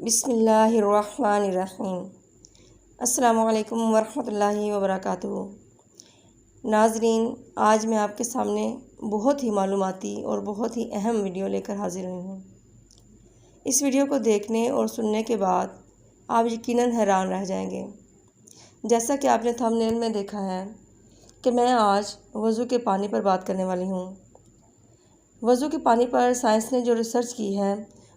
بسم اللہ الرحمن الرحیم۔ السلام علیکم ورحمۃ اللہ وبرکاتہ۔ ناظرین، آج میں آپ کے سامنے بہت ہی معلوماتی اور بہت ہی اہم ویڈیو لے کر حاضر ہوئی ہوں۔ اس ویڈیو کو دیکھنے اور سننے کے بعد آپ یقیناً حیران رہ جائیں گے۔ جیسا کہ آپ نے تھمبنیل میں دیکھا ہے کہ میں آج وضو کے پانی پر بات کرنے والی ہوں۔ وضو کے پانی پر سائنس نے جو ریسرچ کی ہے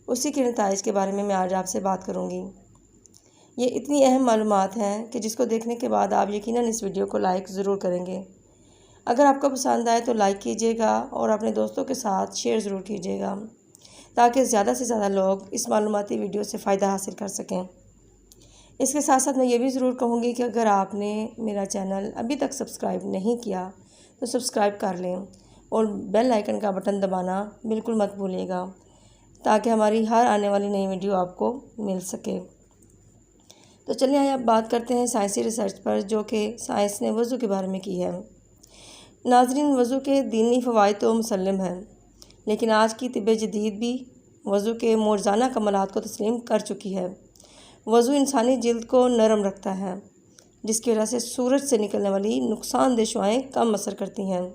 اسی کے نتائج کے بارے میں آج آپ سے بات کروں گی۔ یہ اتنی اہم معلومات ہیں کہ جس کو دیکھنے کے بعد آپ یقیناً اس ویڈیو کو لائک ضرور کریں گے۔ اگر آپ کو پسند آئے تو لائک کیجیے گا اور اپنے دوستوں کے ساتھ شیئر ضرور کیجیے گا تاکہ زیادہ سے زیادہ لوگ اس معلوماتی ویڈیو سے فائدہ حاصل کر سکیں۔ اس کے ساتھ ساتھ میں یہ بھی ضرور کہوں گی کہ اگر آپ نے میرا چینل ابھی تک سبسکرائب نہیں کیا تو سبسکرائب کر لیں اور بیل آئیکن کا بٹن دبانا بالکل مت بھولیے گا تاکہ ہماری ہر آنے والی نئی ویڈیو آپ کو مل سکے۔ تو چلیے آئے اب بات کرتے ہیں سائنسی ریسرچ پر جو کہ سائنس نے وضو کے بارے میں کی ہے۔ ناظرین، وضو کے دینی فوائد تو مسلم ہیں، لیکن آج کی طب جدید بھی وضو کے موجزانہ کمالات کو تسلیم کر چکی ہے۔ وضو انسانی جلد کو نرم رکھتا ہے، جس کی وجہ سے سورج سے نکلنے والی نقصان دہ شعاعیں کم اثر کرتی ہیں۔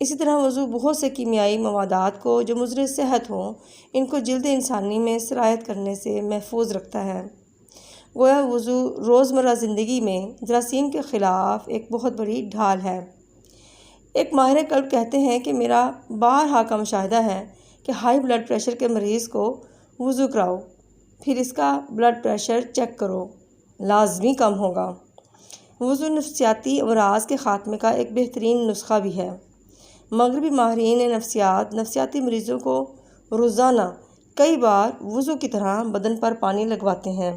اسی طرح وضو بہت سے کیمیائی موادات کو جو مضر صحت ہوں ان کو جلد انسانی میں سرایت کرنے سے محفوظ رکھتا ہے۔ گویا وضو روزمرہ زندگی میں جراثیم کے خلاف ایک بہت بڑی ڈھال ہے۔ ایک ماہر قلب کہتے ہیں کہ میرا بارہا کا مشاہدہ ہے کہ ہائی بلڈ پریشر کے مریض کو وضو کراؤ، پھر اس کا بلڈ پریشر چیک کرو، لازمی کم ہوگا۔ وضو نفسیاتی امراض کے خاتمے کا ایک بہترین نسخہ بھی ہے۔ مغربی ماہرین نفسیاتی مریضوں کو روزانہ کئی بار وضو کی طرح بدن پر پانی لگواتے ہیں۔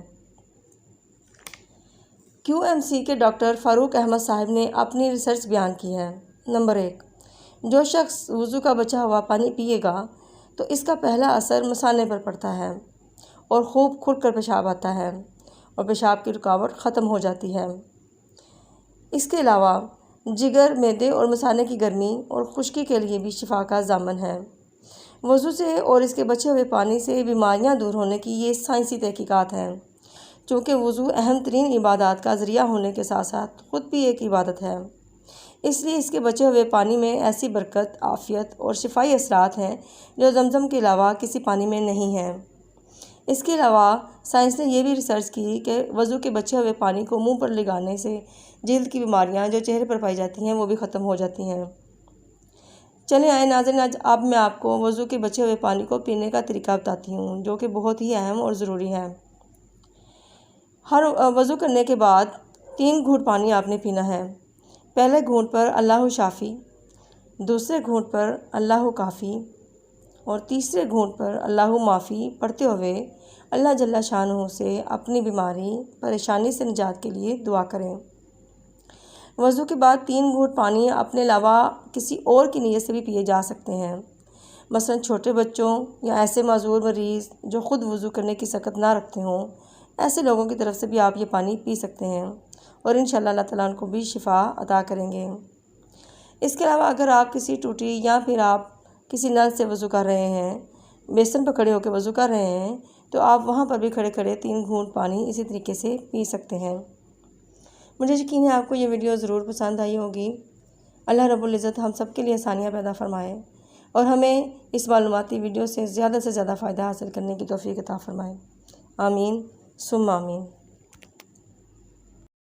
QMC کے ڈاکٹر فاروق احمد صاحب نے اپنی ریسرچ بیان کی ہے۔ نمبر 1، جو شخص وضو کا بچا ہوا پانی پیے گا تو اس کا پہلا اثر مثانے پر پڑتا ہے اور خوب کھل کر پیشاب آتا ہے اور پیشاب کی رکاوٹ ختم ہو جاتی ہے۔ اس کے علاوہ جگر، معدے اور مثانے کی گرمی اور خشکی کے لیے بھی شفا کا ضامن ہے۔ وضو سے اور اس کے بچے ہوئے پانی سے بیماریاں دور ہونے کی یہ سائنسی تحقیقات ہیں۔ چونکہ وضو اہم ترین عبادات کا ذریعہ ہونے کے ساتھ ساتھ خود بھی ایک عبادت ہے، اس لیے اس کے بچے ہوئے پانی میں ایسی برکت، عافیت اور شفائی اثرات ہیں جو زمزم کے علاوہ کسی پانی میں نہیں ہیں۔ اس کے علاوہ سائنس نے یہ بھی ریسرچ کی کہ وضو کے بچے ہوئے پانی کو منہ پر لگانے سے جلد کی بیماریاں جو چہرے پر پائی جاتی ہیں وہ بھی ختم ہو جاتی ہیں۔ چلیں آئے ناظرین، اب میں آپ کو وضو کے بچے ہوئے پانی کو پینے کا طریقہ بتاتی ہوں جو کہ بہت ہی اہم اور ضروری ہے۔ ہر وضو کرنے کے بعد 3 گھونٹ پانی آپ نے پینا ہے۔ پہلے گھونٹ پر اللہ شافی، دوسرے گھونٹ پر اللہ کافی اور تیسرے گھونٹ پر اللہ معافی پڑھتے ہوئے اللہ جل شانہ سے اپنی بیماری پریشانی سے نجات کے لیے دعا کریں۔ وضو کے بعد 3 گھونٹ پانی اپنے علاوہ کسی اور کی نیت سے بھی پیے جا سکتے ہیں، مثلا چھوٹے بچوں یا ایسے معذور مریض جو خود وضو کرنے کی سخت نہ رکھتے ہوں، ایسے لوگوں کی طرف سے بھی آپ یہ پانی پی سکتے ہیں اور انشاءاللہ اللہ تعالیٰ ان کو بھی شفا عطا کریں گے۔ اس کے علاوہ اگر آپ کسی ٹوٹی یا پھر آپ کسی نل سے وضو کر رہے ہیں، بیسن پر کھڑے ہو کے وضو کر رہے ہیں تو آپ وہاں پر بھی کھڑے کھڑے 3 گھونٹ پانی اسی طریقے سے پی سکتے ہیں۔ مجھے یقین ہے آپ کو یہ ویڈیو ضرور پسند آئی ہوگی۔ اللہ رب العزت ہم سب کے لیے آسانیاں پیدا فرمائے اور ہمیں اس معلوماتی ویڈیو سے زیادہ فائدہ حاصل کرنے کی توفیق عطا فرمائے۔ آمین ثم آمین۔